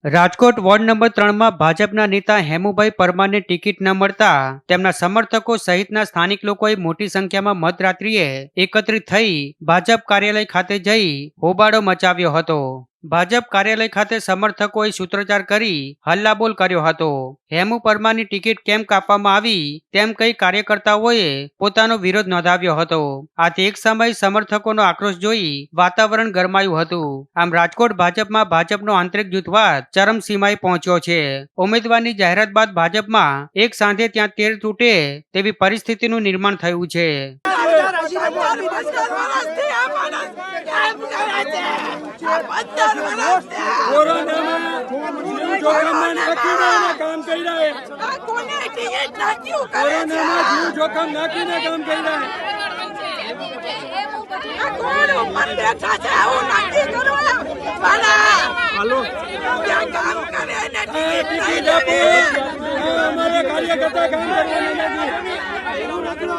Rajkot ward number 3માં ભાજપના નેતા Hemubhai પરમારને ticket ન મળતા તેમના સમર્થકો સહિતના સ્થાનિક લોકોએ મોટી સંખ્યામાં મધરાત્રિએ એકત્રિત થઈ ભાજપ કાર્યાલય ખાતે જઈ હોબાળો મચાવ્યો હતો। ભાજપ કાર્યાલય ખાતે સમર્થકોએ સૂત્રોચ્ચાર કરી હલ્લાબોલ કર્યો હતો। હેમુ પરમારની ટિકિટ કેમ કાપવામાં આવી તેમ કઈ કાર્યકર્તાઓએ પોતાનો વિરોધ નોંધાવ્યો હતો। આથી એક સમયે સમર્થકોનો આક્રોશ જોઈ વાતાવરણ ગરમાયું હતું। આમ રાજકોટ ભાજપમાં ભાજપનો આંતરિક જૂથવાદ ચરમસીમાએ પહોંચ્યો છે। ઉમેદવારની જાહેરાત બાદ ભાજપમાં એક સાંધે ત્યાં તેર તૂટે તેવી પરિસ્થિતિનું નિર્માણ થયું છે। हमारे कार्यकर्ता काम करने